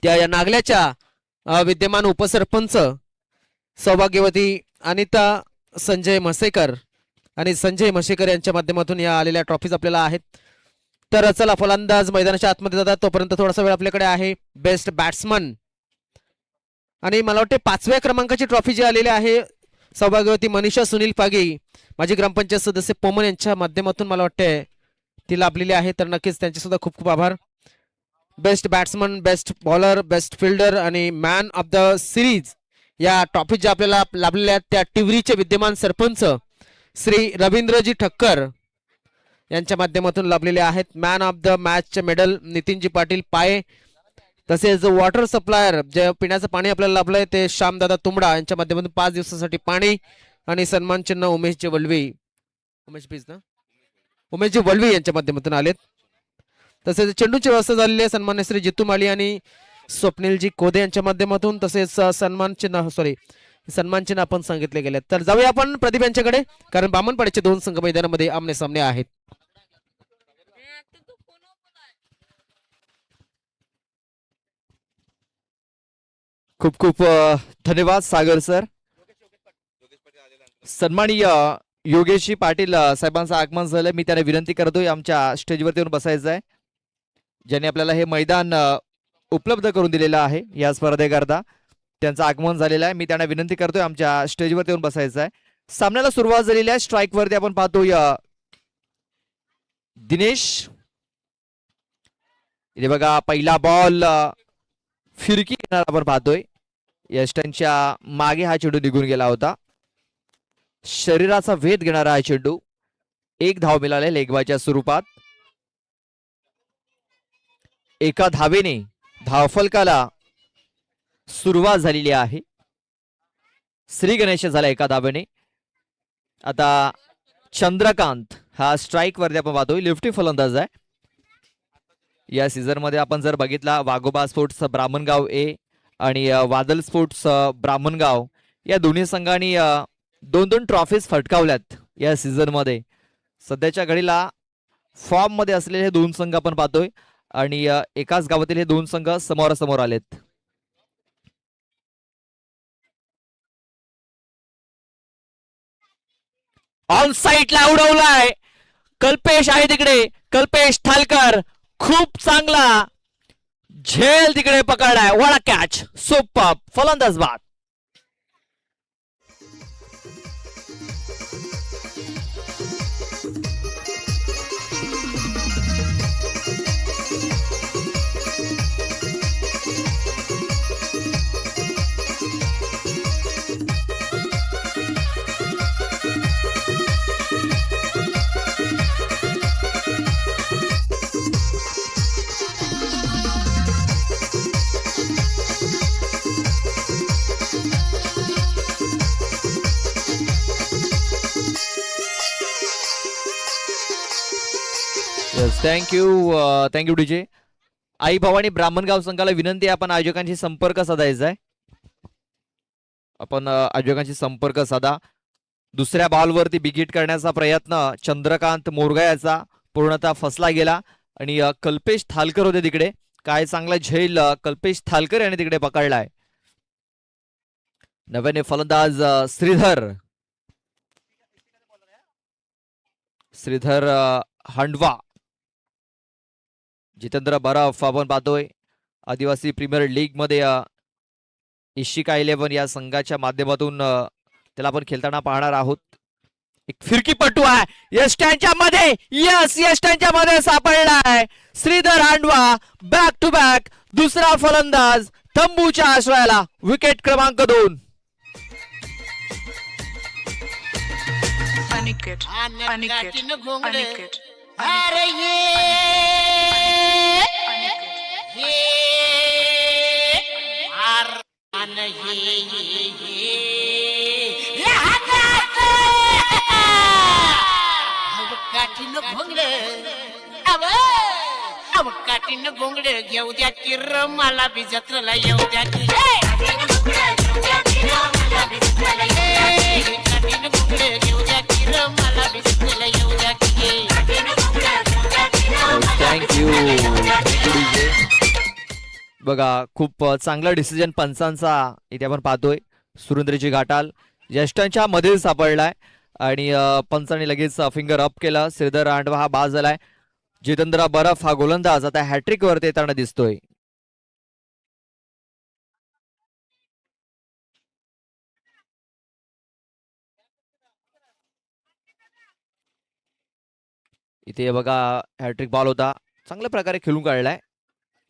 त्या या नागल्याच्या विद्यमान उपसरपंच सौभाग्यवती अनिता संजय म्हसेकर आणि संजय म्हसेकर यांच्या माध्यमातून या आलेल्या ट्रॉफीज आपल्याला आहेत. तर चला फलंदाज मैदानाच्या आतमध्ये जातात तोपर्यंत थोडासा वेळ आपल्याकडे आहे. बेस्ट बॅट्समन आणि मला वाटते 5व्या क्रमांकाची ट्रॉफी जी आलेली आहे सौभाग्यवती मनीषा सुनील पागी माजी ग्रामपंचायत सदस्य पोमन यांच्या माध्यमातून मला वाटते ती लाभलेली आहे. तर नक्कीच त्यांचे सुद्धा खूप खूप आभार. Best batsman, best bowler, best fielder आणि मॅन ऑफ द सिरीज या ट्रॉफी ज्या आपल्याला लाभलेल्या आहेत त्या टिवरीचे विद्यमान सरपंच श्री रवींद्रजी ठक्कर यांच्या माध्यमातून लाभलेले आहेत. Man of the मॅचचे medal Nitinji Patil पाये, तसेच वॉटर सप्लायर जे पिण्याचं पाणी आपल्याला लाभलंय ते श्यामदादा तुंबडा यांच्या माध्यमातून 5 दिवसासाठी पाणी आणि सन्मान चिन्ह उमेशजी वल्वी उमेशजी वल्वी यांच्या माध्यमातून आलेत. तसेच चेंडूची व्यवस्था झालेली आहे सन्मान्य श्री जितू माली आणि स्वप्नीलजी कोदे यांच्या माध्यमातून. तसेच सन्मान चिन्ह आपण सांगितले गेले. तर जाऊया आपण प्रदीप यांच्याकडे कारण बामणपाड्याचे 2 संघ मैदानामध्ये आमने सामने आहेत. खूप खूप धन्यवाद सागर सर. सन्माननीय योगेशजी पाटील साहेबांचं आगमन झालं. मी त्यांना विनंती करतोय आमच्या स्टेजवरती येऊन बसायचं आहे. ज्यांनी आपल्याला हे मैदान उपलब्ध करून दिलेलं आहे या स्पर्धेकरता त्यांचं आगमन झालेलं आहे. मी त्यांना विनंती करतोय आमच्या स्टेजवरती येऊन बसायचं आहे. सामन्याला सुरुवात झालेली आहे. स्ट्राईक वरती आपण पाहतोय दिनेश. इथे बघा पहिला बॉल फिरकी घेणार आपण पाहतोय. यष्टांच्या मागे हा चेंडू निघून गेला होता. शरीराचा वेध घेणारा हा चेंडू. 1 धाव मिळाले लेगबाच्या स्वरूपात. एका धावेने धावफलकाला सुरुवात झालेली आहे. श्री गणेश झाला एका धावेने. आता चंद्रकांत हा स्ट्राईक वरती आपण पाहतोय. लेफ्टी फलंदाज आहे. या सीझन मध्ये आपण जर बघितला वाघोबा स्पोर्ट्स ब्राह्मणगाव ए आणि वादल स्पोर्ट्स ब्राह्मणगाव या दोन्ही संघांनी 2-2 ट्रॉफीज फटकावल्यात या सीझन मध्ये. सध्याच्या घडीला फॉर्म मध्ये असलेले हे 2 संघ आपण पाहतोय आणि एकाच गावातील हे 2 संघ समोरासमोर आलेत. ऑन साईडला उडवलाय कल्पेश आहे तिकडे. कल्पेश ठालकर खूप चांगला झेल तिकडे पकडलाय. वडा कॅच सुपर फलंदाज बाद. Thank you DJ. आई भवानी ब्राह्मणगाव संघाला विनंती आहे आपण आयोजकांशी संपर्क साधायचा आहे. आपण आयोजकांशी संपर्क साधा. दुसऱ्या बॉलवरती बिगिट करण्याचा प्रयत्न चंद्रकांत मोरगा याचा पूर्णतः फसला गेला आणि कल्पेश थालकर होते तिकडे. काय चांगला झेल कल्पेश थालकर याने तिकडे पकडलाय. नव्याने फलंदाज श्रीधर हांडवा. जितेंद्र बरफ आपण पाहतोय आदिवासी प्रीमियर लीग मध्ये इशिका 11 या संघाच्या माध्यमातून त्याला आपण खेळताना पाहणार आहोत. एक फिरकीपटू आहे यष्टांच्या मध्ये. यस यष्टांच्या मध्ये सापडलाय Shridhar Handva. Back to back दुसरा फलंदाज तंबूच्या आश्रयाला. विकेट क्रमांक 2. अनिकेत अरे ये काठीनं घोंगड घेऊ द्या की र मला बी जत्रेला येऊ द्या की. काठीनं घोंगड घेऊ द्या की र मला बी जत्रेला येऊ द्या की. थँक्यू. बघा खूप चांगला डिसिजन पंचांचा इथे आपण पाहतोय. सुरेंद्रजी घाटाल ज्येष्ठांच्या मध्ये सापडलाय आणि पंचांनी लगेच फिंगर अप केला. श्रीधर रांडवा हा बाद झालाय. जितेंद्र बरफ हा गोलंदाज आता हॅट्रिक वरती येताना दिसतोय. इथे बघा हॅट्रिक बॉल होता, चांगल्या प्रकारे खेळून काढलाय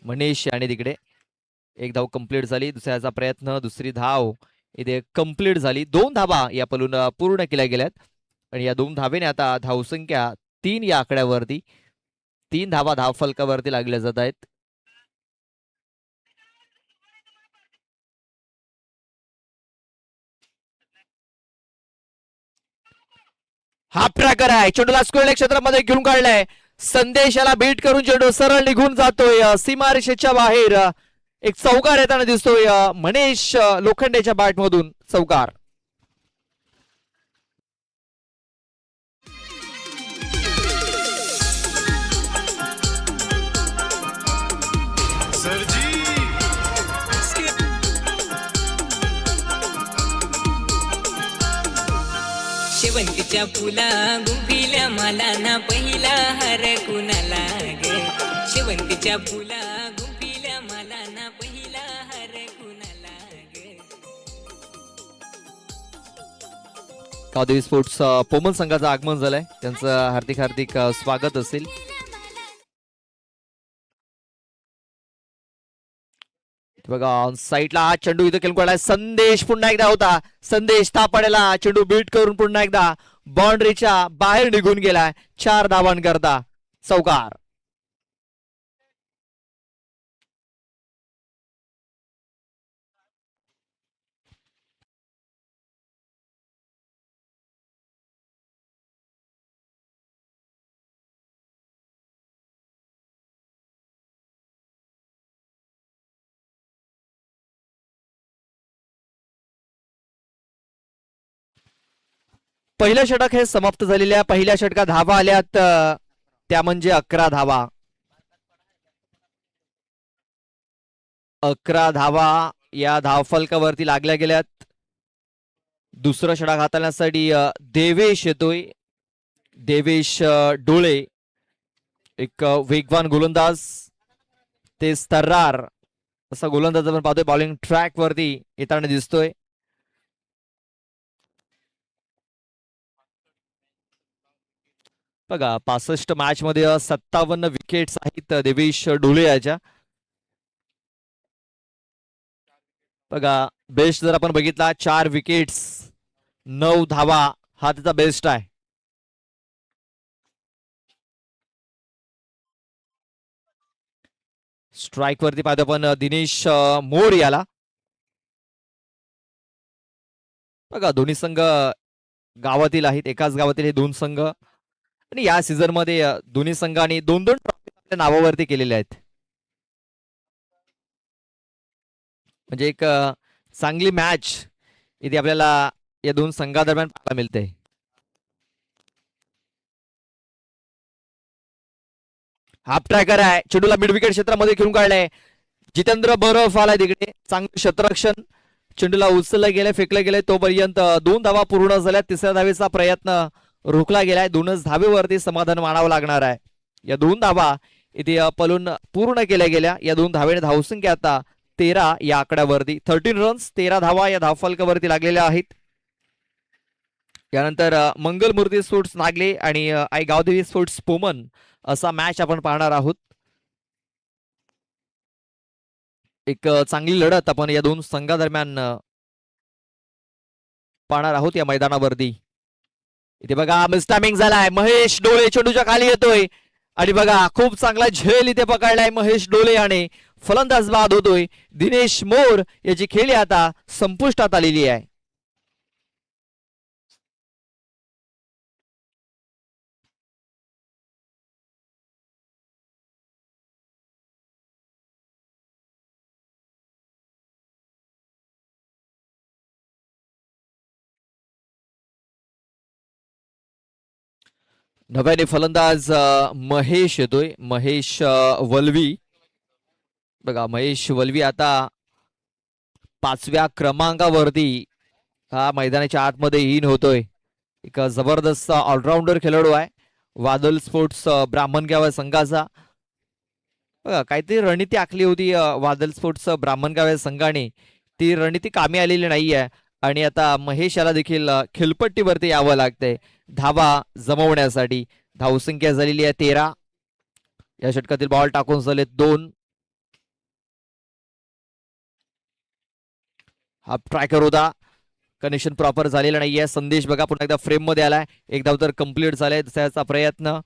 मनीष याने. तिकडे एक धाव कंप्लीट झाली. दुसऱ्याचा प्रयत्न, दुसरी धाव इथे कंप्लीट झाली. 2 धावा या पलून पूर्ण केल्या गेल्यात आणि या 2 धावेने आता धावसंख्या 3 या आकड्यावरती, 3 धावा धाव फलकावरती लागल्या जात आहेत. हा ट्रॅकर आहे, चेंडूला स्क्वेअर क्षेत्रामध्ये घेऊन काढलाय. संदेश याला बीट करून चेंडू सरळ निघून जातोय सीमारेषेच्या बाहेर. एक चौकार येताना दिसतोय मनीष लोखंडेच्या बॅट मधून चौकार. शेवंतीच्या फुला गुंफिल्या मला ना पहिला हार कुणाला ग. शेवंतीच्या फुला गुंफिल्या मला ना पहिला हार कुणाला ग. कादेवी स्पोर्ट्स पोमन संघाचं आगमन झालंय, त्यांचं हार्दिक हार्दिक स्वागत असेल. बघा ऑन साईडला हा चेंडू इथं खेळून काढलाय. संदेश पुन्हा एकदा होता. संदेश तापाड्याला चेंडू बीट करून पुन्हा एकदा बाउंड्रीच्या बाहेर निघून गेलाय. 4 धावांकरता चौकार. पहिलं षटक हे समाप्त झालेल्या पहिल्या षटकात धावा आल्यात, त्या म्हणजे 11 धावा. 11 धावा या धावफलकावरती लागल्या गेल्यात. दुसरं षटक हाताळण्यासाठी देवेश येतोय. देवेश डोळे, एक वेगवान गोलंदाज, ते तर्रार असा गोलंदाज आपण पाहतोय. बॉलिंग ट्रॅक वरती येताना दिसतोय. बघा 65 मॅच मध्ये 57 विकेट्स आहेत देवेश डोळे याच्या. बघा बेस्ट जर आपण बघितला 4 विकेट्स 9 धावा हा त्याचा बेस्ट आहे. स्ट्राईक वरती पाहतो आपण दिनेश मोर याला. बघा दोन्ही संघ गावातील आहेत, एकाच गावातील हे 2 संघ आणि या सीझन मध्ये दोन्ही संघांनी 2-2 ट्रॉफी आपल्या नावावरती केलेल्या आहेत. म्हणजे एक चांगली मॅच इथे आपल्याला या 2 संघादरम्यान पाहायला मिळते. हाफ ट्रॅकर आहे, चेंडूला मिड विकेट क्षेत्रामध्ये खेळून काढलाय. जितेंद्र बरफ आलाय तिकडे, चांगलं क्षेत्ररक्षण. चेंडूला उचललं गेलं, फेकलं गेलंय, तोपर्यंत 2 धावा पूर्ण झाल्या. तिसऱ्या धावेचा प्रयत्न रोखला गेलाय. 2च धावेवरती समाधान मानावं लागणार आहे. या 2 धावा इथे पलून पूर्ण केल्या गेल्या. या 2 धावेने धावसंख्या आता 13 या आकड्यावरती. 13 रन्स 13 धावा या धावफलकावरती लागलेल्या आहेत. यानंतर मंगलमूर्ती स्पोर्ट्स नागले आणि आई गावदेवी स्पोर्ट्स पोमन असा मॅच आपण पाहणार आहोत. एक चांगली लढत आपण या 2 संघादरम्यान पाहणार आहोत या मैदानावरती. इथे बघा मिस टायमिंग झालाय. महेश डोळे चेंडूच्या खाली येतोय आणि बघा खूप चांगला झेल इथे पकडलाय महेश डोळे आणि फलंदाज बाद होतोय. दिनेश मोर याची खेळी आता संपुष्टात आलेली आहे. नव्याने फलंदाज महेश येतोय, महेश वलवी. बघा महेश वलवी आता 5व्या क्रमांकावरती हा मैदानाच्या आतमध्ये इन होतोय. एक जबरदस्त ऑलराऊंडर खेळाडू आहे वादल स्पोर्ट्स ब्राह्मणगाव संघाचा. बघा काहीतरी रणनीती आखली होती वादल स्पोर्ट्स ब्राह्मणगाव या संघाने, ती रणनीती कामी आलेली नाहीये आणि आता महेश याला देखील खेळपट्टीवरती यावं लागतंय धावा जमवण्यासाठी. धावसंख्या झालेली आहे 13. या षटकातील बॉल टाकून झाले 2. हा ट्रॅकर होता, कनेक्शन प्रॉपर झालेलं नाहीये. संदेश बघा पुन्हा एकदा फ्रेम मध्ये आलाय. एक धाव तर कंप्लीट झालाय, दुसऱ्याचा प्रयत्न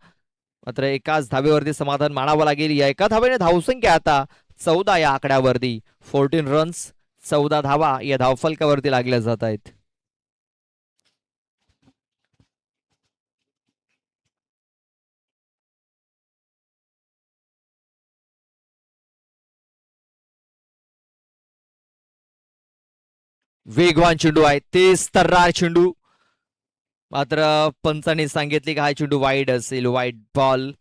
मात्र एकाच धावेवरती समाधान मानावं लागेल. या एका धावेने धावसंख्या आता 14 या आकड्यावरती. 14 रन्स 14 धावा या धावफलकावरती लागल्या जात आहेत. वेगवान चेंडू आहे, तेज तर्रार चेंडू, मात्र पंचाने सांगितले की हा चेंडू वाईड असेल, वाईड बॉल.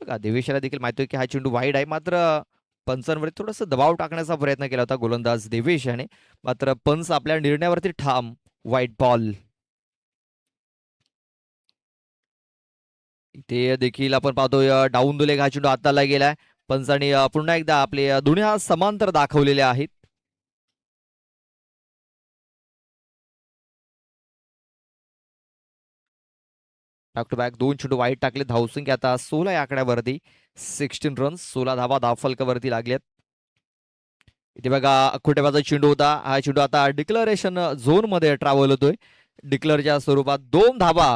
बघा देवेशला देखील माहिती आहे की हा चेंडू वाईड आहे, मात्र पंचांवर थोडस दबाव टाकण्याचा प्रयत्न केला होता गोलंदाज देवेश याने, मात्र पंच आपल्या निर्णयावरती ठाम. Wide ball. इथे देखील आपण पाहतोय डाऊन दुले हा चेंडू हाताला गेलाय. पंचांनी पुन्हा एकदा आपले दोन्ही हात समांतर दाखवलेले आहेत. बॅक टू बॅक 2 चेंडू वाईट टाकले. धावसंख्या आता 16 या आकड्यावरती. 16 रन्स 16 धावा धावफलकावरती लागलेत. इथे बघा खोटेबाचा चेंडू होता, हा चेंडू आता डिक्लरेशन झोन मध्ये ट्रॅव्हल होतोय. डिक्लरच्या स्वरूपात 2 धावा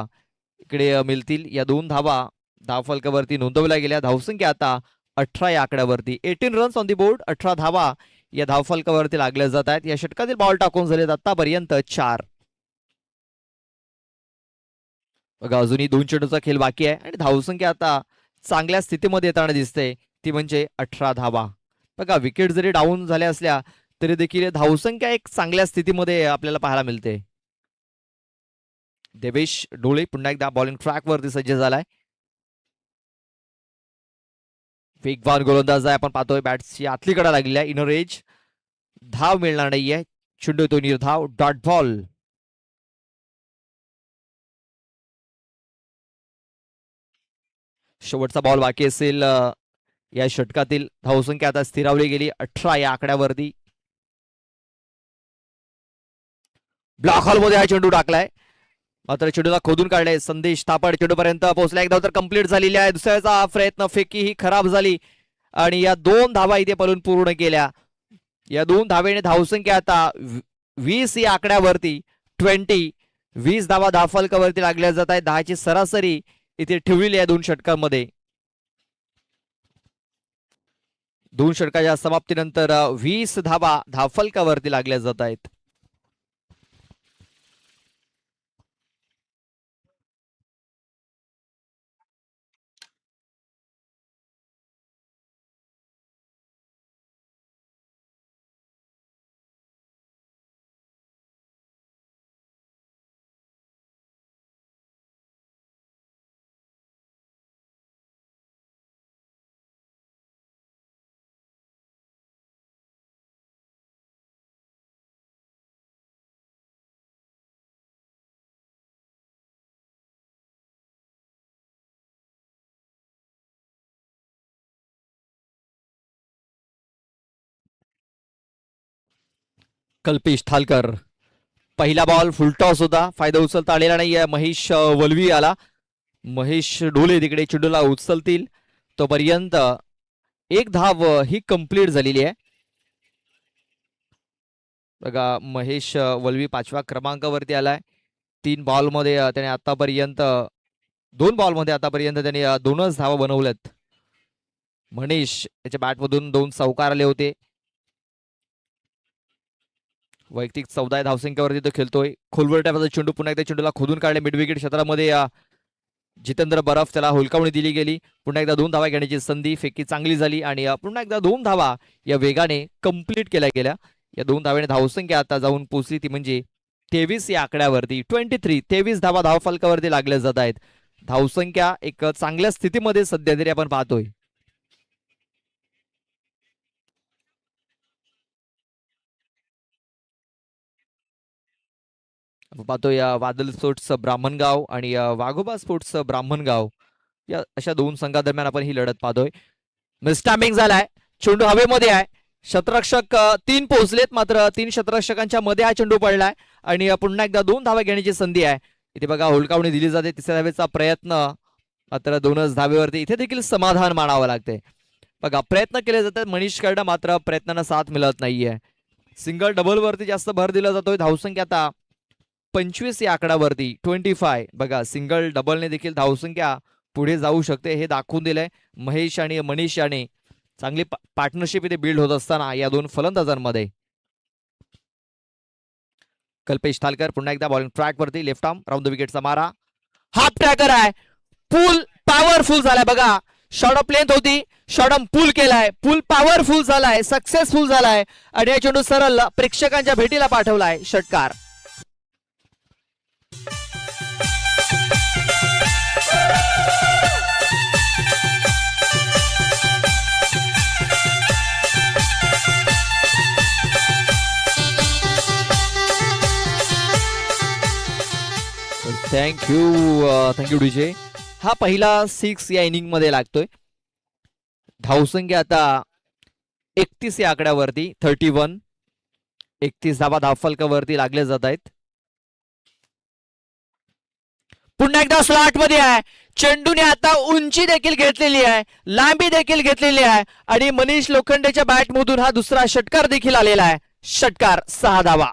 इकडे मिळतील. या 2 धावा धावफलकावरती नोंदवल्या गेल्या. धावसंख्या आता 18 या आकड्यावरती. 18 रन्स ऑन दी बोर्ड, 18 धावा या धावफलकावरती लागल्या जात आहेत. या षटकातील बॉल टाकून झालेत आतापर्यंत 4. बघा अजूनही 2 चेंडूचा खेळ बाकी आहे आणि धावसंख्या आता चांगल्या स्थितीमध्ये येताना दिसते, ती म्हणजे 18 धावा. बघा विकेट जरी डाऊन झाल्या असल्या तरी देखील धावसंख्या एक चांगल्या स्थितीमध्ये आपल्याला पाहायला मिळते. देवेश डोळे पुन्हा एकदा बॉलिंग ट्रॅक वरती सज्ज झालाय. वेगवान गोलंदाज आहे, आपण पाहतोय बॅट्सची आतली कडा लागलेली आहे. इनर एज, धाव मिळणार नाहीये. चेंडू तो निर्धाव, डॉट बॉल. शेवटचा बॉल बाकी असेल या षटकातील. धावसंख्या आता स्थिरावली गेली 18 या आकड्यावरती. ब्लॉक हॉल मध्ये हा चेंडू टाकलाय, मात्र चेंडूला खोदून काढलाय. संदेश थापड चेंडू पर्यंत पोहोचला. एक धाव तर कंप्लीट झालेली आहे. दुसऱ्याचा प्रयत्न, फेकी ही खराब झाली आणि या 2 धावा इथे पळून पूर्ण केल्या. या 2 धावेने धावसंख्या आता 20 या आकड्यावरती. 20 धावा धावफलकावरती लागल्या जात आहे. 10ची सरासरी इथे ठेवलेली आहे 2 षटकांमध्ये. 2 षटकाच्या समाप्तीनंतर 20 धावा धावफलकावरती लागल्या जात आहेत. कल्पेश ठालकर, पहिला बॉल फुलटॉस होता, फायदा उचलता आलेला नाहीये. महेश वलवी आला. महेश ढोले तिकडे चेंडूला उचलतील तोपर्यंत एक धाव ही कंप्लीट झालेली आहे. बघा महेश वलवी 5व्या क्रमांकावरती आलाय. 3 बॉलमध्ये त्याने आतापर्यंत 2 बॉलमध्ये आतापर्यंत त्याने 2च धावा बनवल्यात. मनीष त्याच्या बॅटमधून 2 चौकार आले होते. वैयक्तिक 14 धावसंख्येवरती तो खेळतोय. खोलवर टाकाचा चेंडू पुन्हा एकदा चेंडूला खोदून काढले मिड विकेट क्षेत्रामध्ये. जितेंद्र बरफ त्याला हुलकावणी दिली गेली. पुन्हा एकदा 2 धावा घेण्याची संधी, फेकी चांगली झाली आणि पुन्हा एकदा 2 धावा या वेगाने कंप्लीट केल्या गेल्या. या 2 धावेने धावसंख्या आता जाऊन पोहोचली ती म्हणजे 23 या आकड्यावरती. 23 धावा धावफलकावरती लागल्या जात आहेत. धावसंख्या एक चांगल्या स्थितीमध्ये सध्या तरी आपण पाहतोय. आपण पाहतोय वादल स्पोर्ट्स ब्राह्मणगाव आणि वाघोबा स्पोर्ट्स ब्राह्मणगाव या अशा दोन संघादरम्यान आपण ही लढत पाहतोय. मिस्टॅम्पिंग झालाय, चेंडू हवेमध्ये आहे, शतरक्षक 3 पोहोचलेत, मात्र 3 शतरक्षकांच्या मध्ये हा चेंडू पडलाय आणि पुन्हा एकदा 2 धावा घेण्याची संधी आहे. इथे बघा हुलकावणी दिली जाते, तिसऱ्या धावेचा प्रयत्न, मात्र 2च धावेवरती इथे देखील समाधान मानावं लागते. बघा प्रयत्न केले जातात मनीष करणं, मात्र प्रयत्नांना साथ मिळत नाहीये. सिंगल डबल वरती जास्त भर दिला जातोय. धावसंख्या आता 25 या आकडावरती 25. बघा सिंगल डबलने देखील धावसंख्या पुढे जाऊ शकते हे दाखवून दिलंय महेश आणि मनीष याने. चांगली पार्टनरशिप इथे बिल्ड होत असताना या दोन फलंदाजांमध्ये. कल्पेश थालकर पुन्हा एकदा बॉलिंग ट्रॅक वरती, लेफ्ट आर्म राऊंड द विकेटचा मारा, हाफ ट्रॅकर आहे, पूल पॉवरफुल झालाय. बघा शॉर्ट ऑफ लेंथ होती, शॉर्ट ऑफ पूल केलाय, पूल पॉवरफुल झालाय, सक्सेसफुल झालाय आणि या चेंडू सरळ प्रेक्षकांच्या भेटीला पाठवलाय. षटकार. Thank you DJ. हा पहिला 6 या इनिंग मध्ये लागतोय. धावसंख्या आता 31 या आकड्यावरती 31. 31 धावा धावफलकावरती लागले जात आहेत. पुन्हा एकदा स्लॉट मध्ये आहे, चेंडूने आता उंची देखील घेतलेली आहे, लांबी देखील घेतलेली आहे आणि मनीष लोखंडेच्या बॅट मधून हा दुसरा षटकार देखील आलेला आहे. षटकार 6 धावा.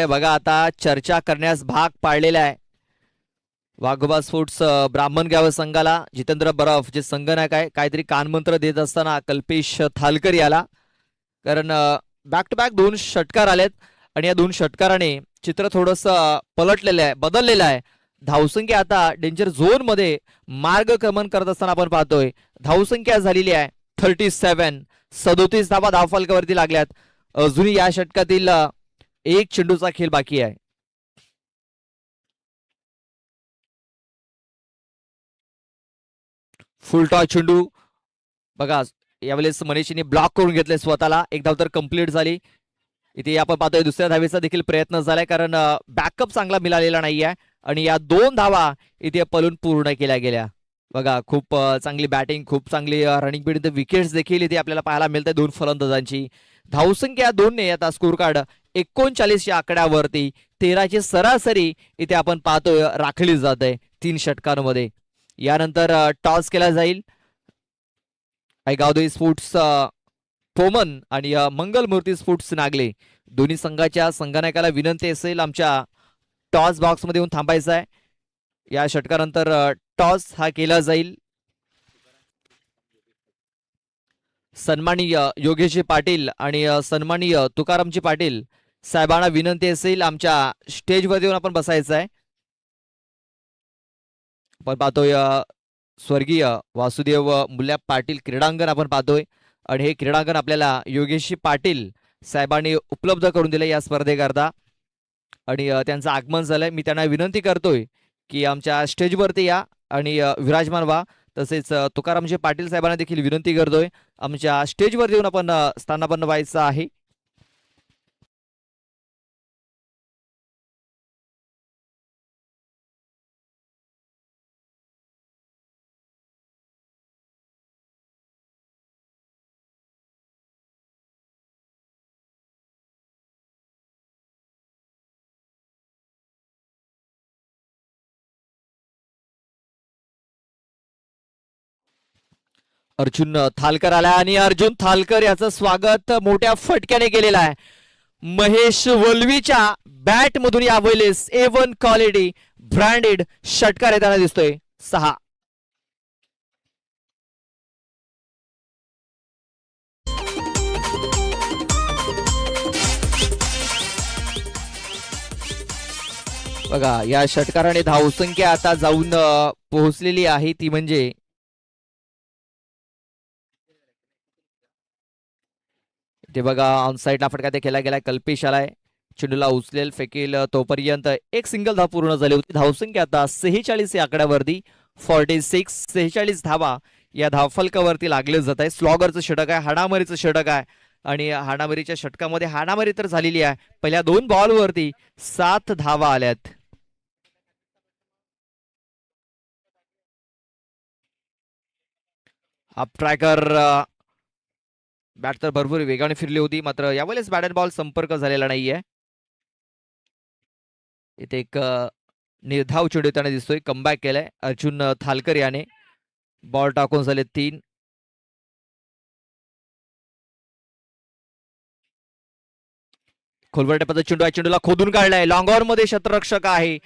बघा आता चर्चा करण्यास भाग पाडलेला आहे वाघोबा स्पोर्ट्स ब्राह्मणगाव संघाला. जितेंद्र बरफ जे संघनायक आहे काहीतरी कानमंत्र देत असताना कल्पेश थालकर याला, कारण बॅक टू बॅक 2 षटकार आलेत आणि या 2 षटकाराने चित्र थोडस पलटलेलं आहे, बदललेलं आहे. धावसंख्या आता डेंजर झोन मध्ये मार्गक्रमण करत असताना आपण पाहतोय. धावसंख्या झालेली आहे 37. 37 धावा धावफलकावरती लागल्यात. अजूनही या षटकातील एक चेंडूचा खेळ बाकी आहे. फुल टॉस चेंडू. बघा यावेळेस मनीषने ब्लॉक करून घेतले स्वतःला. एक धाव तर कंप्लीट झाली. इथे आपण पाहतोय दुसऱ्या धावेचा देखील प्रयत्न झालाय, कारण बॅकअप चांगला मिळालेला नाहीये आणि या 2 धावा इथे पलून पूर्ण केल्या गेल्या. बघा खूप चांगली बॅटिंग, खूप चांगली रनिंग स्पीड, विकेट्स देखील इथे आपल्याला पाहायला मिळते 2 फलंदाजांची. धावसंख्या 2 ने आता स्कोर कार्ड 39 या आकड्यावरती 13ची सरासरी इथे आपण पाहतोय राखली जात आहे 3 षटकांमध्ये. यानंतर टॉस केला जाईल. गावदेवी स्पोर्ट्स पोमन आणि मंगलमूर्ती स्पोर्ट्स नागले दोन्ही संघाच्या संघनायकाला विनंती असेल आमच्या टॉस बॉक्स मध्ये येऊन थांबायचं आहे. या षटकानंतर टॉस हा केला जाईल. सन्माननीय योगेशजी पाटील आणि सन्माननीय तुकारामजी पाटील साहेबांना विनंती असेल आमच्या स्टेजवर येऊन आपण बसायचं आहे. आपण पाहतोय स्वर्गीय वासुदेव मुल्या पाटील क्रीडांगण आपण पाहतोय आणि हे क्रीडांगण आपल्याला योगेशजी पाटील साहेबांनी उपलब्ध करून दिले या स्पर्धेकरता आणि त्यांचं आगमन झालंय. मी त्यांना विनंती करतोय की आमच्या स्टेजवरती या आणि विराजमान व्हा. तसेच तुकारामजी पाटील साहेबांना देखील विनंती करतोय आमच्या स्टेजवर येऊन आपण स्थानापन्न व्हायचं आहे. अर्जुन थालकर आला आणि अर्जुन थालकर याचं स्वागत मोठ्या फटक्याने केलेलं आहे. महेश वल्वीच्या बॅट मधून यावेळेस A1 क्वालिटी ब्रँडेड षटकार येताना दिसतोय. 6. बघा या षटकाराने धावसंख्या आता जाऊन पोहोचलेली आहे ती म्हणजे ते बघा ऑन साईडला फटका ते केला गेलाय. कल्पेश आलाय, चेंडूला उचलेल फेकेल तोपर्यंत एक सिंगल धाव पूर्ण झाली होती. धावसंख्या आता 46 या आकड्यावरती 46. 46 धावा या धावफलकावरती लागले जात आहे. स्लॉगरचं षटक आहे, हाणामारीचं षटक आहे आणि हाणामारीच्या षटकामध्ये हाणामारी तर झालेली आहे. पहिल्या 2 बॉलवरती 7 धावा आल्यात. अप ट्रॅकर बॅट तर भरपूर वेगाने फिरली होती, मात्र यावेळेस बॅट अँड बॉल संपर्क झालेला नाहीये. इथे एक निर्धाव चेंडू त्याने दिसतोय. कमबॅक केलाय अर्जुन थालकर याने. बॉल टाकून झाले 3. खोलवर टप्प्याचा चेंडू आहे, चेंडूला खोदून काढलाय. लॉंग ऑन मध्ये क्षेत्ररक्षक आहे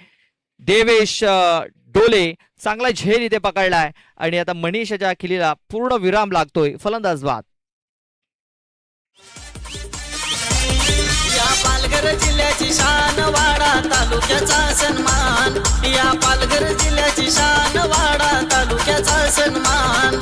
देवेश डोले, चांगला झेल इथे पकडलाय आणि आता मनीषाच्या खिलीला पूर्ण विराम लागतोय. फलंदाज बाद. या पालघर जिल्ह्याची शान वाडा तालुक्याचा सन्मान. या पालघर जिल्ह्याची शान वाडा तालुक्याचा सन्मान.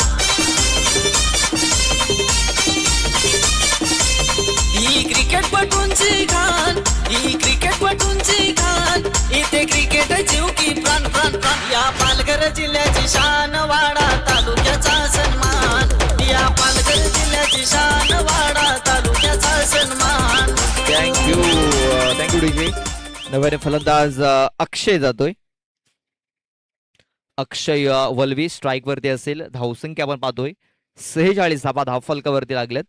ही क्रिकेटपटूंची घाण, ही क्रिकेटपटूंची घाण. इथे क्रिकेट जीव की प्राण प्राण प्राण. या पालघर जिल्ह्याची शान वाडा तालुक्याचा सन्मान. या पालघर जिल्ह्याची शान वाडा तालुक्याचा सन्मान. Thank you DJ. नव्याने फलंदाज अक्षय जातोय. अक्षय वलवी स्ट्राईक वरती असेल. धावसंख्या आपण पाहतोय 46 धावा धावफलकावरती लागल्यात.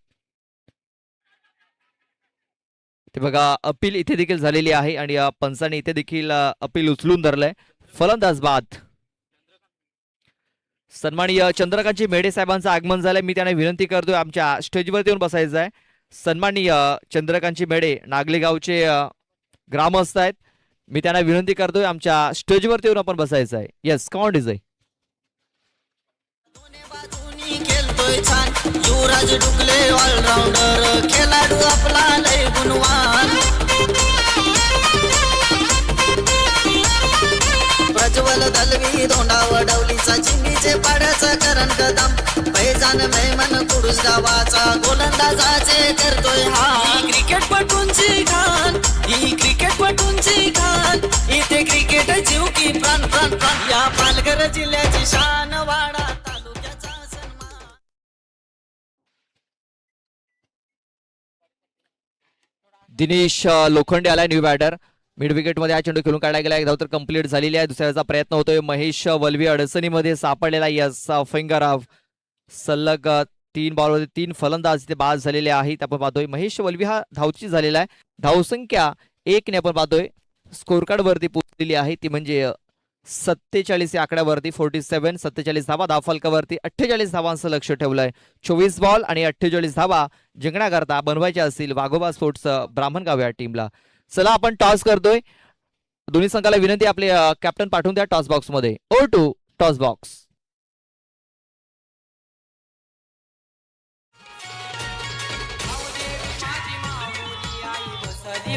ते बघा अपील इथे देखील झालेली आहे आणि पंचाने इथे देखील अपील उचलून धरलंय. फलंदाज बाद. सन्माननीय चंद्रकांतजी मेढे साहेबांचं आगमन झालंय. मी त्यांना विनंती करतोय आमच्या स्टेजवरती येऊन बसायचं आहे. सन्माननीय चंद्रकांतजी मेढे नागले गावचे ग्रामस्थ आहेत. मी त्यांना विनंती करतोय आमच्या स्टेजवरती येऊन आपण बसायचं आहे. येस, कॉन डिझाय. दोन्ही बाजूनी खेळतोय छान युवराज डुकले ऑलराऊंडर. खेळाडू आपला लय गुणवान. प्रज्वल दलवी धोंडा वडवलीचा चिंगीचे पाड्याचा करण कदम. पैजान मेमन कुडूस गावाचा गोलंदाजाचे करतोय हा. ही क्रिकेटपटूंची घाण, ही क्रिकेटपटूंची घाण. इथे क्रिकेट जीव की प्राण प्राण प्राण. या पालघर जिल्ह्याची शान वाडा तालुक्याचा सन्मान. दिनेश लोखंडे आलाय न्यू बॅटर. मिड विकेट मध्ये हा चेंडू खेळून काढला गेला. एक धाव तर कंप्लीट झालेली आहे. दुसऱ्याचा प्रयत्न होतोय. महेश वलवी अडचणीमध्ये सापडलेला. यस फिंगराव. सलग 3 बॉलमध्ये 3 फलंदाज इथे बाद झालेले आहेत. आपण पाहतोय महेश वलवी हा धावची झालेला आहे. धावसंख्या 1 ने आपण पाहतोय स्कोर कार्ड वरती पोहोचलेली आहे ती म्हणजे 47 या आकड्यावरती 47. 47 धावा धावफलकावरती 48 धावांचं लक्ष ठेवलंय. 24 बॉल आणि 48 धावा जिंकण्याकरता बनवायच्या असतील वाघोबा स्पोर्ट्स ब्राह्मणगाव या टीमला. चला आपण टॉस करतोय. दोन्ही संघाला विनंती आपले कॅप्टन पाठवून द्या टॉस बॉक्स मध्ये. Oh to toss box.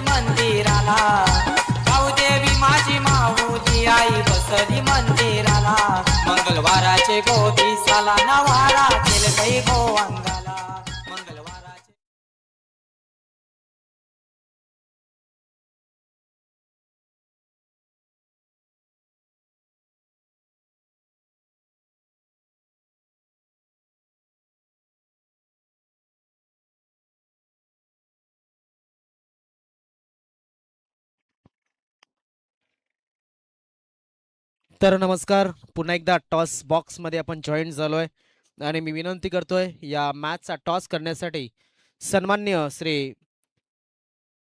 मंदिराला गावदेवी माझी माऊली आई बसली मंदिराला. मंगळवाराचे गोपीसाला नवारा केल काही गोवंगाला. मंगळवाराचे तर नमस्कार, पुन्हा एकदा टॉस बॉक्समध्ये आपण जॉईन झालोय आणि मी विनंती करतोय या मॅचचा टॉस करण्यासाठी सन्मान्य श्री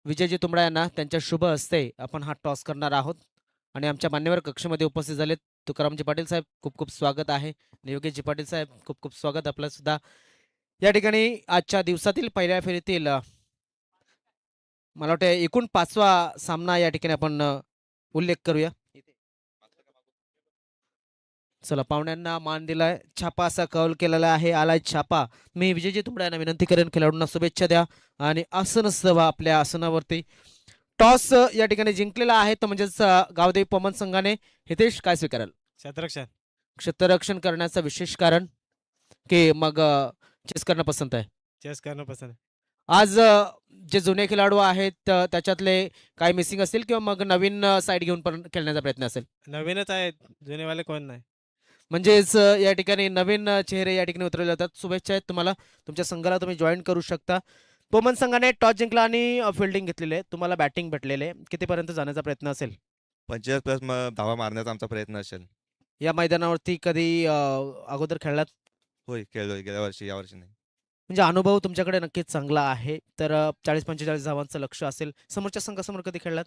विजयजी तुंबडा यांना त्यांच्या शुभ हस्ते आपण हा टॉस करणार आहोत. आणि आमच्या मान्यवर कक्षामध्ये उपस्थित झालेत तुकारामजी पाटील साहेब, खूप खूप स्वागत आहे. योगेशजी पाटील साहेब, खूप खूप स्वागत आपलं सुद्धा. या ठिकाणी आजच्या दिवसातील पहिल्या फेरीतील मला वाटतं एकूण 5वा सामना या ठिकाणी आपण उल्लेख करूया. चला, पाहुण्यांना मान दिलाय, छापा असा कौल केलेला आहे, आलाय छापा. मी विजयजी तुंबडा यांना विनंती करेन खेळाडूंना शुभेच्छा द्या आणि आसन सवा आपल्या आसनावरती टॉस या ठिकाणी जिंकलेला आहे तो म्हणजेच गावदेवी पवन संघाने. हितेश काय स्वीकाराल? क्षेत्ररक्षण. क्षेत्ररक्षण करण्याचं विशेष कारण की मग चेस करणं पसंत आहे? चेस करणं पसंत. आज जे जुने खेळाडू आहेत त्याच्यातले काही मिसिंग असतील किंवा मग नवीन साईड घेऊन पण खेळण्याचा प्रयत्न असेल? नवीनच आहेत, जुनेवाले कोण नाही. म्हणजेच या ठिकाणी नवीन चेहरे या ठिकाणी उतरवले जातात. शुभेच्छा आहेत तुम्हाला, तुमच्या संघाला तुम्ही जॉईन करू शकता. पोमन संघाने टॉस जिंकला आणि फिल्डिंग घेतलेली आहे, तुम्हाला बॅटिंग भेटलेले आहे. कितीपर्यंत जाण्याचा प्रयत्न असेल? 45+ धावा मारण्याचा आमचा प्रयत्न असेल. या मैदानावरती कधी अगोदर खेळलात? होय, खेळलोय गेल्या वर्षी, यावर्षी नाही. म्हणजे अनुभव तुमच्याकडे नक्कीच चांगला आहे. तर 40-45 धावांचं लक्ष असेल. समोरच्या संघासमोर कधी खेळलात?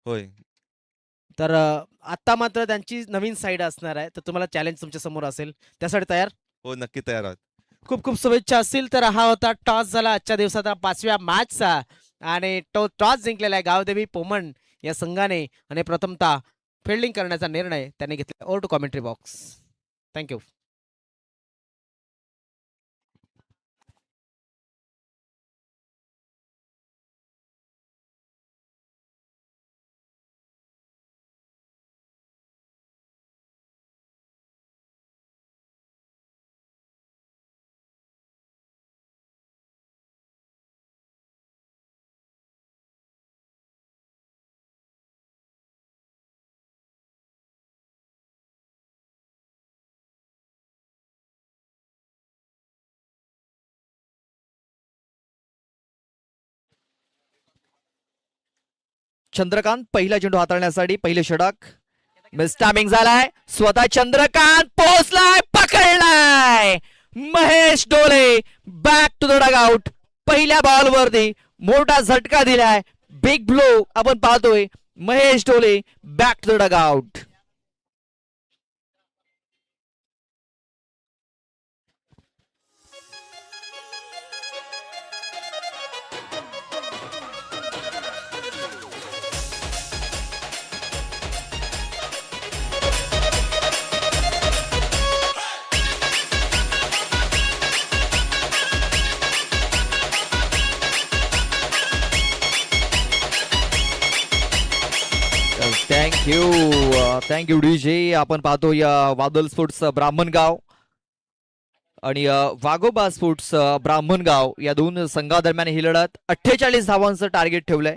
होय. तर आत्ता मात्र त्यांची नवीन साईड असणार आहे, तर तुम्हाला चॅलेंज तुमच्या समोर असेल, त्यासाठी तयार? हो, नक्की तयार आहोत. खूप खूप शुभेच्छा असतील. तर हा होता टॉस झाला आजच्या दिवसाचा 5व्या मॅचचा आणि तो टॉस जिंकलेला आहे गावदेवी पोमन या संघाने आणि प्रथमतः फिल्डिंग करण्याचा निर्णय त्यांनी घेतला. Over to commentary box. Thank you. Chandrakant पहिला चेंडू हाताळण्यासाठी पहिले षटक. मिस टायमिंग झालाय. स्वतः चंद्रकांत पोहोचलाय, पकडलाय. Mahesh Dole back to the dugout. पहिल्या बॉल वरती मोठा झटका दिलाय. बिग ब्लो आपण पाहतोय. Mahesh Dole back to the dugout. Thank you DJ. आपण पाहतो या वादल स्पोर्ट्स ब्राह्मणगाव आणि वाघोबा स्पोर्ट्स ब्राह्मणगाव या दोन संघादरम्यान ही लढत. 48 धावांचं टार्गेट ठेवलंय.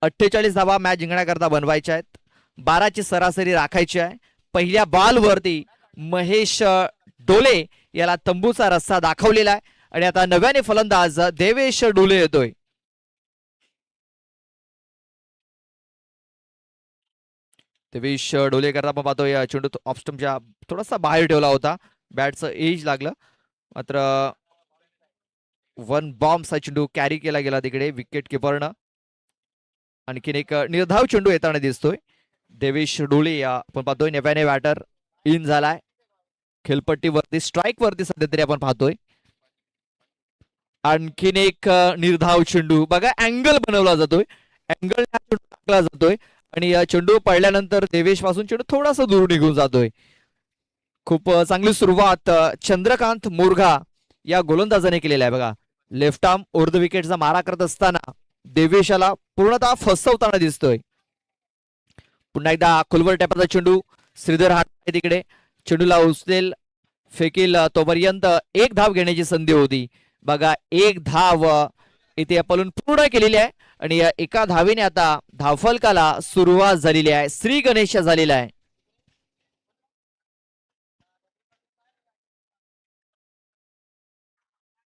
48 धावा मॅच जिंकण्याकरता बनवायच्या आहेत. 12ची सरासरी राखायची आहे. पहिल्या बॉल वरती महेश डोले याला तंबूचा रस्ता दाखवलेला आहे आणि आता नव्याने फलंदाज देवेश डोले येतोय. देवेश डोले करता आपण पाहतो या चेंडू ऑफ स्टंपच्या थोडासा बाहेर ठेवला होता. बॅटचं एज लागलं, मात्र वन बॉम्बचा चेंडू कॅरी केला गेला तिकडे विकेट किपरनं. आणखीन एक निर्धाव चेंडू येताना दिसतोय. देवेश डोले या आपण पाहतोय नव्याने बॅटर इन झालाय. खेळपट्टीवरती स्ट्राईक वरती सध्या तरी आपण पाहतोय. आणखीन एक निर्धाव चेंडू बघा, अँगल बनवला जातोय, अँगल टाकला जातोय आणि चेंडू पडल्यानंतर देवेश पासून चेंडू थोडासा दूर निघून जातोय. खूप चांगली सुरुवात चंद्रकांत मोरघा या गोलंदाजाने केलेला आहे. बघा, लेफ्ट आर्म ओव्हर द विकेटचा मारा करत असताना देवेशाला पूर्णतः फसवताना दिसतोय. पुन्हा एकदा खोलवर टॅपाचा चेंडू. श्रीधर हात तिकडे चेंडूला उचलेल, फेकील तोपर्यंत एक धाव घेण्याची संधी होती. बघा, एक धाव इथे पलून पूर्ण केलेली आहे आणि एका धावेने आता धावफलकाला सुरुवात झालेली आहे. श्री गणेश झालेला आहे.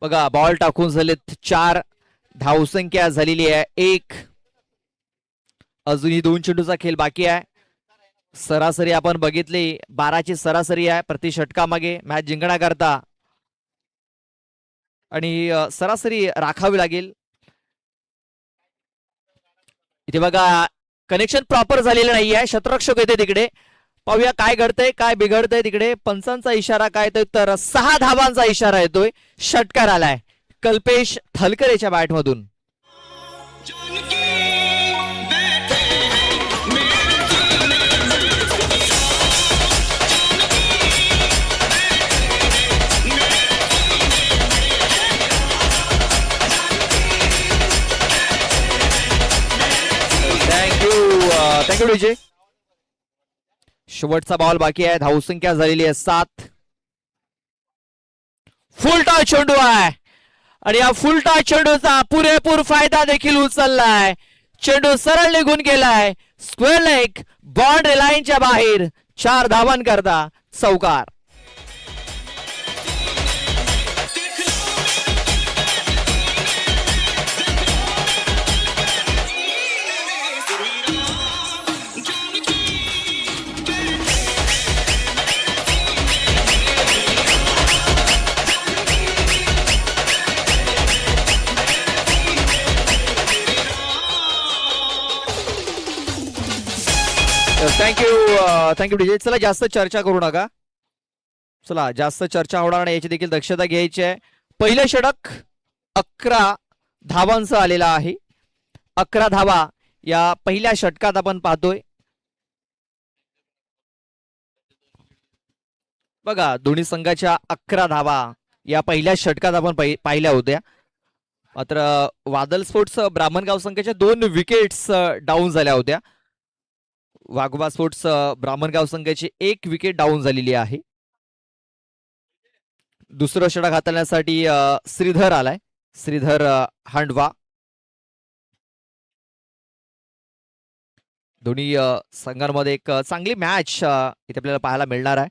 बघा, बॉल टाकून झालेत 4. धावसंख्या झालेली आहे 1. अजूनही 2 चेंडूचा खेळ बाकी आहे. सरासरी आपण बघितली 12ची सरासरी आहे प्रति षटकामागे मॅच जिंकण्याकरता आणि सरासरी राखावी लागेल. इथे बघा, कनेक्शन प्रॉपर झालेलं नाही आहे. शतरक्षक येते तिकडे. पाहूया काय घडतंय, काय बिघडतंय तिकडे. पंचांचा इशारा काय येतोय तर 6 धावांचा इशारा येतोय. षटकार आलाय कल्पेश थलकरेच्या बॅटमधून. Thank you DJ. शेवटचा बॉल बाकी आहे. धावसंख्या झालेली आहे 7. फुलटा चेंडू आहे आणि या फुलटा चेंडूचा पुरेपूर फायदा देखील उचललाय. चेंडू सरळ निघून गेलाय. स्क्वेअर लेग बाउंड्री लाईनच्या बाहेर. 4 धावांकरता चौकार. Thank you DJ. चला जास्त चर्चा करू नका. चला जास्त चर्चा होणार नाही याची देखील दक्षता घ्यायची आहे. पहिलं षटक 11 धावांचं आलेलं आहे. 11 धावा या पहिल्या षटकात आपण पाहतोय. बघा दोन्ही संघाच्या 11 धावा या पहिल्या षटकात आपण पाहिल्या होत्या. मात्र वादल स्पोर्ट्स ब्राह्मणगाव संघाच्या 2 विकेट्स डाऊन झाल्या होत्या. वाघोबा स्पोर्ट्स ब्राह्मणगाव संघाची 1 विकेट डाऊन झालेली आहे. दुसरं षटक हाताळण्यासाठी श्रीधर आलाय. श्रीधर हांडवा. दोन्ही संघांमध्ये एक चांगली मॅच इथे आपल्याला पाहायला मिळणार आहे.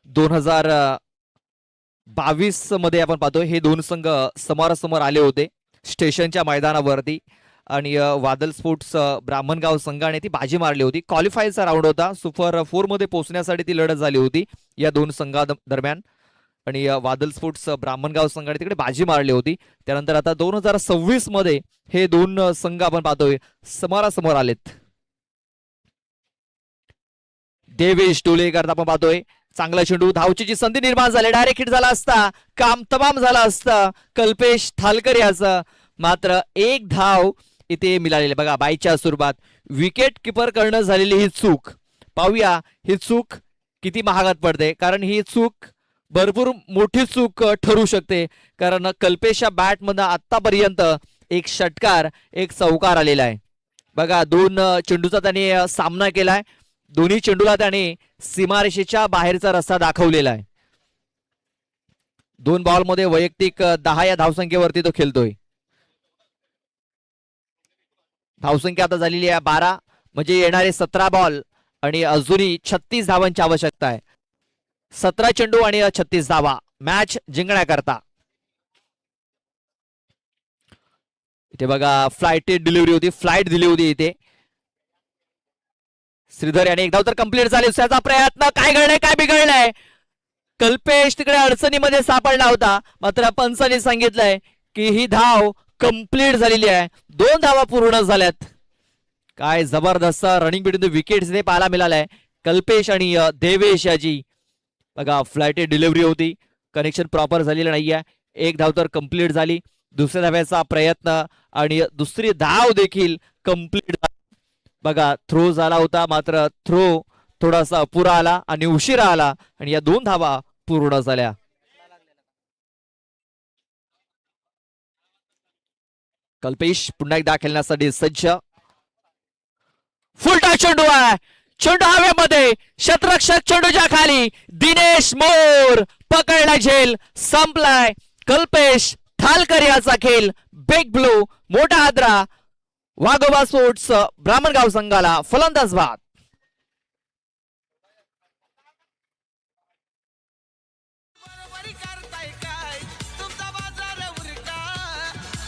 2022 मध्ये आपण पाहतोय हे 2 संघ समोरासमोर आले होते स्टेशनच्या मैदानावरती आणि वादल स्पोर्ट्स ब्राह्मणगाव संघाने ती बाजी मारली होती. क्वालिफायरचा राऊंड होता. सुपर 4 मध्ये पोहोचण्यासाठी ती लढत झाली होती या 2 संघादरम्यान आणि वादल स्पोर्ट्स ब्राह्मणगाव संघाने तिकडे बाजी मारली होती. त्यानंतर आता 2026 मध्ये हे 2 संघ आपण पाहतोय समोरासमोर आलेत. देवेश डोलेकर आपण पाहतोय. चांगला चेंडू. धावची संधी निर्माण झाली. डायरेक्ट हिट झाला असता काम तमाम झालं असतं कल्पेश थालकर याचं. मात्र 1 धाव इथे मिळालेली. बघा बाईच्या स्वरूपात विकेट किपर करणं झालेली ही चूक. पाहूया ही चूक किती महागात पडते. कारण ही चूक भरपूर मोठी चूक ठरू शकते. कारण कल्पेशच्या बॅटमधनं आतापर्यंत 1 षटकार 1 चौकार आलेला आहे. बघा 2 चेंडूचा त्याने सामना केलाय. दोन्ही चेंडूला त्याने सीमारेषेच्या बाहेरचा रस्ता दाखवलेला आहे. 2 बॉलमध्ये वैयक्तिक 10 या धावसंख्येवरती तो खेळतोय. धावसंख्या आता झालेली आहे 12 म्हणजे येणारे 17 बॉल आणि अजूनही 36 धावांची आवश्यकता आहे. 17 चेंडू आणि 36 धावा मॅच जिंकण्याकरता. इथे बघा फ्लाईट डिलिव्हरी होती. फ्लाईट दिली होती इथे. श्रीधर याने 1 धाव तर कंप्लीट झाली. त्याचा प्रयत्न काय घडलाय काय बिघडलाय. कल्पेश तिकडे अडचणीमध्ये सापडला होता. मात्र पंचांनी सांगितलंय की ही धाव कंप्लीट झालेली आहे. 2 धावा पूर्ण झाल्यात. काय जबरदस्त रनिंग बिटवीन द विकेट्स इथे पाहायला मिळालाय. कल्पेश आणि देवेश याची बघा फ्लाईट डिलिव्हरी होती. कनेक्शन प्रॉपर झालेलं नाहीये. 1 धाव तर कंप्लीट झाली. दुसऱ्या धाव्याचा प्रयत्न आणि दुसरी धाव देखील कंप्लीट. बघा थ्रो झाला होता मात्र थ्रो थोडासा अपुरा आला आणि उशिरा आला आणि या 2 धावा पूर्ण झाल्या. कल्पेश पुन्हा एकदा खेळण्यासाठी सज्ज. फुलटा चेंडू आहे. चेंडू हवेमध्ये. शतरक्षक चेंडूच्या खाली. दिनेश मोर पकडला झेल. संपलाय. कल्पेश थालकर याचा खेळ. बिग ब्लू मोठा हादरा. वाघोबा स्पोर्ट्स ब्राह्मणगाव संघाला फलंदाज बाद. बरोबरी करताय काय तुमचा बाजार उरका.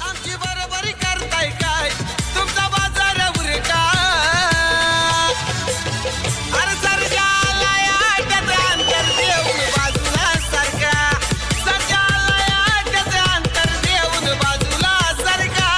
आमची बरोबरी करताय काय तुमचा बाजार उरका. अरे सरकारला याच्यात अंतर देऊन बाजूला सरका. सरकारला याच्यात अंतर देऊन बाजूला सरका.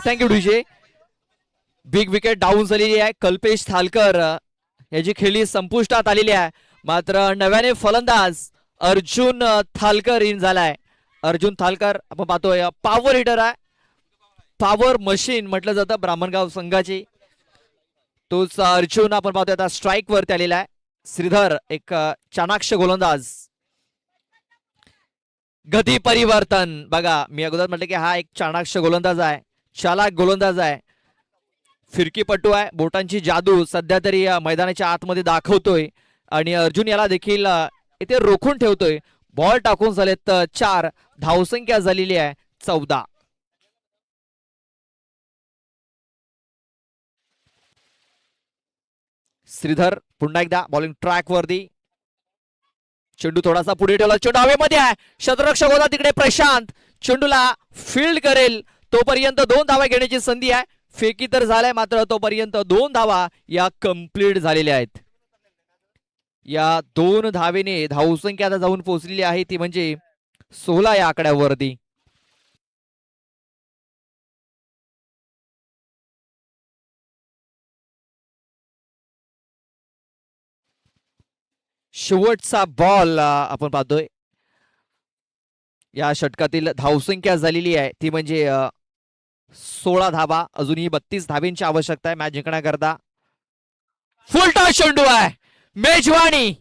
Thank you DJ. Big wicket down झालेली आहे. कल्पेश थालकर याची खेळी संपुष्टात आलेली आहे. मात्र नव्याने फलंदाज अर्जुन थालकर इन झालाय. अर्जुन थालकर आपण पाहतोय पॉवर हिटर आहे, पॉवर मशीन म्हटलं जातं ब्राह्मणगाव संघाची. तोच अर्जुन आपण पाहतोय आता स्ट्राईक वरती आलेला आहे. श्रीधर एक चाणाक्ष गोलंदाज. गती परिवर्तन बघा, मी अगोदर म्हटलं की हा एक चाणाक्ष गोलंदाज आहे, चालाक गोलंदाज आहे, फिरकीपटू आहे. बोटांची जादू सध्या तरी मैदानाच्या आतमध्ये दाखवतोय आणि अर्जुन याला देखील इथे रोखून ठेवतोय. बॉल टाकून झालेत 4, धावसंख्या झालेली आहे 14. श्रीधर पुन्हा एकदा बॉलिंग ट्रॅक वरती. चेंडू थोडासा पुढे ठेवला, चेंडू हवेमध्ये आहे, शतरक्षक होता तिकडे प्रशांत, चेंडूला फील्ड करेल तोपर्यंत 2 धावा घेण्याची संधी आहे. फेकी तर झालाय मात्र तोपर्यंत 2 धावा या कंप्लीट झालेल्या आहेत. या 2 धावेने धावसंख्या आता जाऊन पोहोचलेली आहे ती म्हणजे 16 या आकड्यावरती. शेवटचा बॉल आपण पाहतोय. या षटकातील धावसंख्या झालेली आहे ती म्हणजे 16 धावा. अजूनही 32 धावेंची आवश्यकता आहे मॅच जिंकण्याकरता. फुलटॉस चेंडू आहे, मेजवानी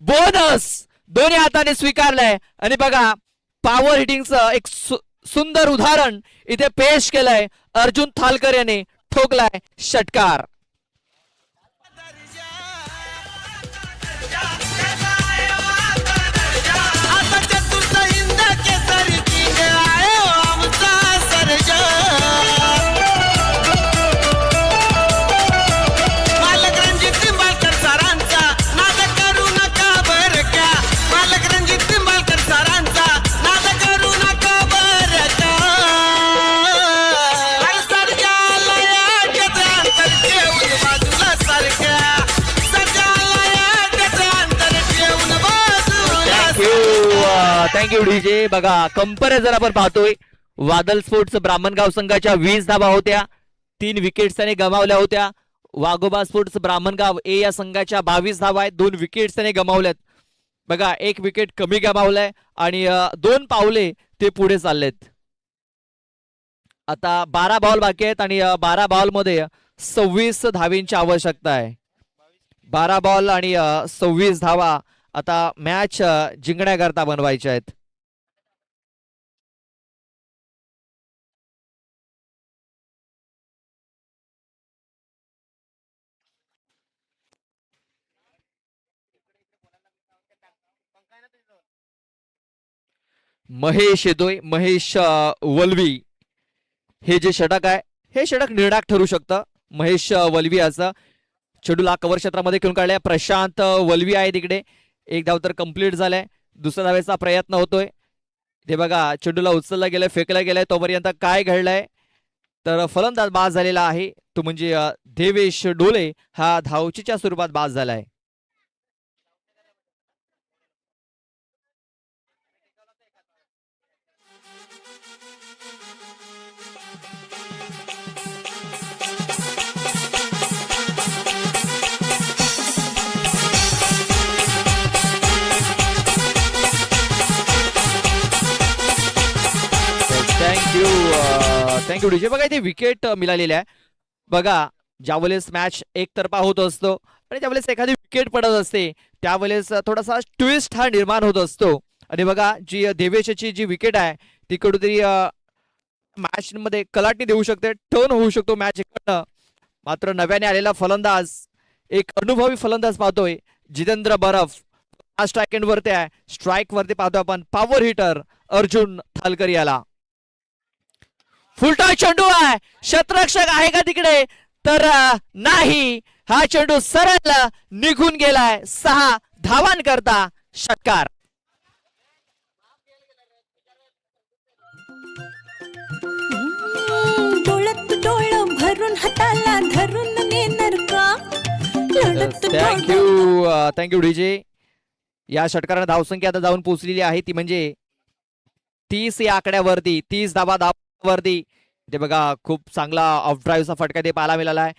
बोनस दोन्ही हाताने स्वीकारलंय आणि बघा पॉवर हिटिंगचं एक सुंदर उदाहरण इथे पेश केलंय. अर्जुन थालकर याने ठोकलाय षटकार. आता चतुर्थ हिंद केसरी किंग आयो आमचा सर्जा. मालक रणजित निंबाळकर सरांचा नाद करू नका बरं का. मालक रणजित निंबाळकर सरांचा नाद करू नका बरं का. अरे सर्जाला याच्यात अंतर ठेवून बाजूला सारख्या. सर्जाला याच्यात अंतर ठेवून बाजूला. Thank you DJ. बघा कंपॅरिझन आपण पाहतोय. वादल स्पोर्ट्स ब्राह्मणगाव संघाच्या 20 धावा होत्या, 3 विकेट्स त्याने गमावल्या होत्या. वाघोबा स्पोर्ट्स ब्राह्मणगाव ए या संघाच्या 22 धावा आहेत, 2 विकेट्स त्याने गमावल्यात. बघा 1 विकेट कमी गमावलंय आणि 2 पावले ते पुढे चाललेत. आता 12 बॉल बाकी आहेत आणि 12 बॉल मध्ये 26 धावेंची आवश्यकता आहे. 12 बॉल आणि 26 धावा आता मॅच जिंकण्याकरता बनवायच्या आहेत. महेश येतोय, महेश वल्वी. हे जे षटक आहे हे षटक निर्णायक ठरू शकतं. महेश वल्वी असं चेंडूला कव्हर क्षेत्रामध्ये खेळून काढलाय. प्रशांत वल्वी आहे तिकडे. 1 धाव तर कंप्लीट झालाय. दुसऱ्या धावेचा प्रयत्न होतोय. ते बघा चेंडूला उचलला गेलाय, फेकला गेलाय. तोपर्यंत काय घडलंय तर फलंदाज बाद झालेला आहे तो म्हणजे देवेश डोले हा धावचीच्या स्वरूपात बाद झालाय. Thank you DJ. बघा इथे विकेट मिळालेली आहे. बघा ज्यावेळेस मॅच एकतर्फा होत असतो आणि त्यावेळेस एखादी विकेट पडत असते त्यावेळेस थोडासा ट्विस्ट हा निर्माण होत असतो. आणि बघा जी देवेशची जी विकेट आहे ती कुठेतरी मॅच मध्ये कलाटणी देऊ शकते, टर्न होऊ शकतो मॅच इकडनं. मात्र नव्याने आलेला फलंदाज, एक अनुभवी फलंदाज पाहतोय जितेंद्र बरफ. स्ट्राईक एंड वरती आहे, स्ट्राईक वरती पाहतोय आपण पॉवर हिटर अर्जुन थालकर याला. फुलटॉस चेंडू आहे, शतरक्षक आहे का तिकडे तर नाही. हा चेंडू सरळ निघून गेलाय. 6 धावांकरता षटकार. डोळ्यात डोळ भरून हाताला धरून नेणार का. Thank you DJ. या षटकाराने धावसंख्या आता जाऊन पोहोचलेली आहे ती म्हणजे 30 या आकड्यावरती. 30 धावा धावावरती ते बघा खूप चांगला ऑफ ड्राईव्हचा फटका ते पाहायला मिळाला आहे.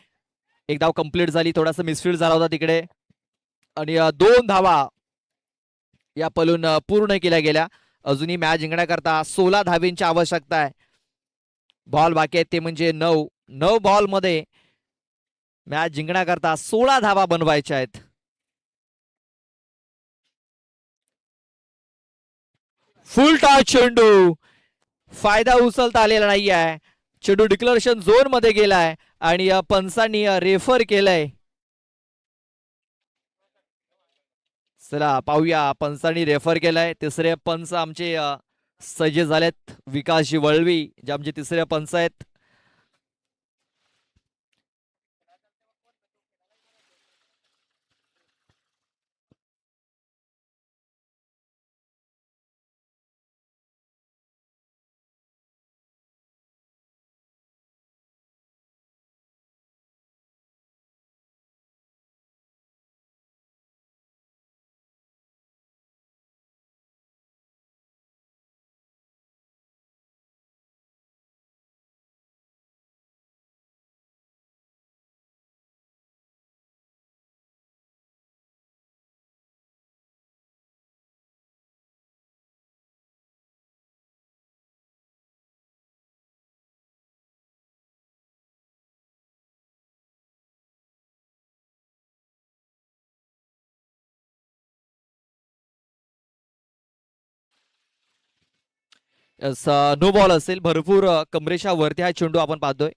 एक धाव कंप्लीट झाली, थोडासा मिसफील्ड झाला होता तिकडे आणि 2 धावा या पलून पूर्ण केल्या गेल्या. अजूनही मॅच जिंकण्याकरता 16 धावींची आवश्यकता आहे. बॉल बाकी आहेत ते म्हणजे 9 बॉल मध्ये मॅच जिंकण्याकरता 16 धावा बनवायच्या आहेत. फुल टॉस चेंडू, फायदा उचलता आलेला नाही आहे. चेंडू डिक्लेरेशन झोन मध्ये गेलाय आणि पंचांनी रेफर केलंय. चला पाहूया, पंचांनी रेफर केलाय. तिसरे पंच आमचे सज्ज झालेत. विकासजी वळवी जे आमचे तिसरे पंच आहेत. नो बॉल असेल. भरपूर कमरेच्या वरती हा चेंडू आपण पाहतोय.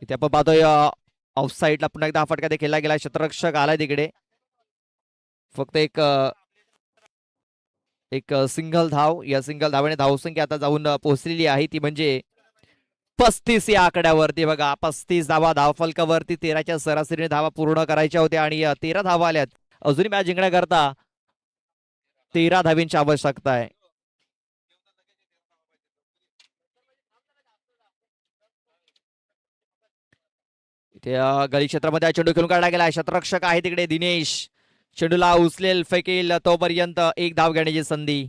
इथे आपण पाहतोय ऑफ साईडला पुन्हा एकदा हा फटका ते खेळला गेला. क्षेत्ररक्षक आलाय तिकडे. फक्त एक सिंगल धाव. या सिंगल धावेने धावसंख्या आता जाऊन पोहोचलेली आहे, ती म्हणजे 35 या आकड्यावरती. बघा 35 धावा धावफलकावरती. 13च्या सरासरीने धावा पूर्ण करायच्या होत्या आणि 13 धावा आल्यात. अजूनही मॅच जिंकण्याकरता 13 धावींची आवश्यकता आहे. इथे गली क्षेत्रामध्ये चेंडू खेळून काढला गेला. क्षेत्ररक्षक आहे तिकडे दिनेश. चेंडूला उचलेल, फेकेल, तोपर्यंत एक धाव घेण्याची संधी.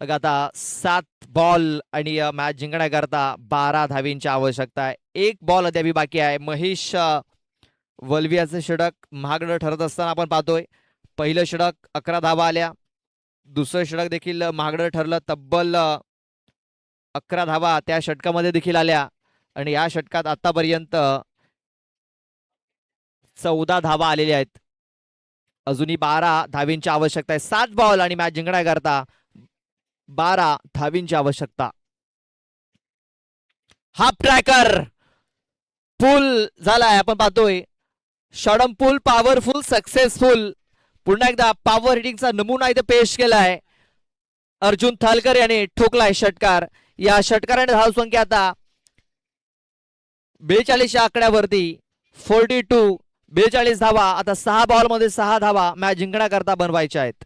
बघा आता 7 बॉल आणि मॅच जिंकण्याकरता 12 धावींची आवश्यकता आहे. एक बॉल अद्याप बाकी आहे. महेश वलवियाचे षटक महागडं ठरत असताना आपण पाहतोय. पहिलं षटक 11 धावा आल्या. दुसरं षटक देखील महागडं ठरलं. तब्बल 11 धावा त्या षटकामध्ये देखील आल्या आणि या षटकात आतापर्यंत 14 धावा आलेल्या आहेत. अजूनही 12 धावींची आवश्यकता आहे. 7 बॉल आणि मॅच जिंकण्याकरता 12 धावींची आवश्यकता. हाफ ट्रॅकर पूल झालाय. आपण पाहतोय शॉर्टम पूल पॉवरफुल सक्सेसफुल. पुन्हा एकदा पॉवर हिटिंगचा नमुना इथे पेश केलाय. अर्जुन थालकर याने ठोकलाय षटकार. या षटकाराने धावसंख्या आता 42 या आकड्यावरती. 42 42 धावा. आता 6 बॉल मध्ये 6 धावा मॅच जिंकण्याकरता बनवायच्या आहेत.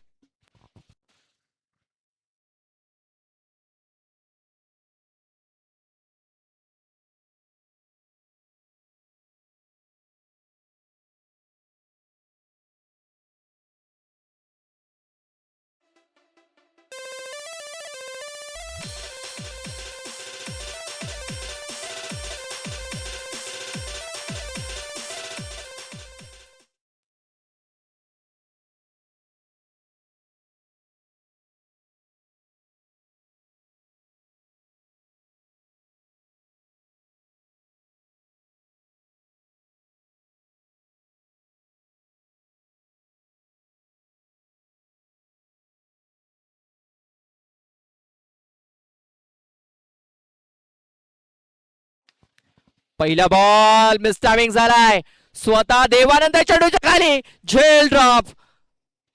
पहिला बॉल मिस टायमिंग झालाय. स्वतः देवानंद चेंडूच्या खाली झेल ड्रॉप.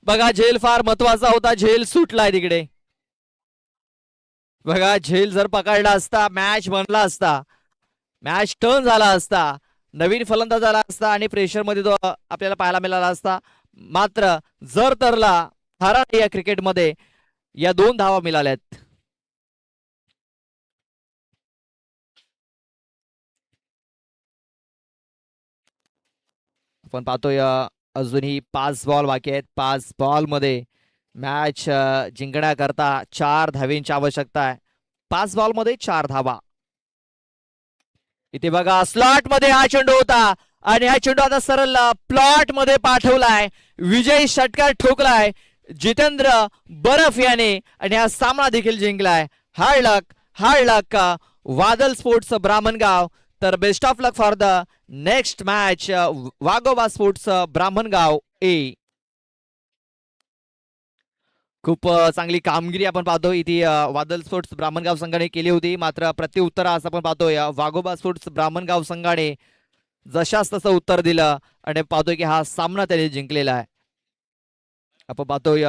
बघा झेल फार महत्वाचा होता. झेल सुटलाय तिकडे. बघा झेल जर पकडला असता मॅच बनला असता. मॅच टर्न झाला असता. नवीन फलंदाज झाला असता आणि प्रेशर मध्ये तो आपल्याला पाहायला मिळाला असता. मात्र जर तरला हरा या क्रिकेटमध्ये या 2 धावा मिळाल्यात. आपण पाहतोय अजूनही 5 बॉल बाकी आहेत. 5 बॉल मध्ये मॅच जिंकण्याकरता 4 धावेंची आवश्यकता आहे. 5 बॉल मध्ये 4 धावा. इथे बघा स्लॉट मध्ये हा चेंडू होता आणि हा चेंडू आता सरळ प्लॉट मध्ये पाठवलाय. विजयी षटकार ठोकलाय जितेंद्र बरफ याने आणि हा सामना देखील जिंकलाय. Hard luck Wadal sports Brahmangaon. तर best of luck for the next match Waghoba sports Brahmangaon A. खूप चांगली कामगिरी आपण पाहतो इथे वादल स्पोर्ट्स ब्राह्मणगाव संघाने केली होती. मात्र प्रत्युत्तर असं आपण पाहतोय वाघोबा स्पोर्ट्स ब्राह्मणगाव संघाने जशास तसं उत्तर दिलं आणि पाहतोय की हा सामना त्याने जिंकलेला आहे. आपण पाहतोय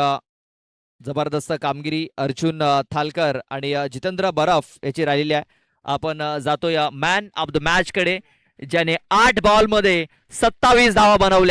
जबरदस्त कामगिरी अर्जुन थालकर आणि जितेंद्र बरफ याची राहिलेली आहे. आपण जातोय मॅन ऑफ द मॅच कडे ज्याने 8 बॉल मध्ये 27 धावा बनवल्या.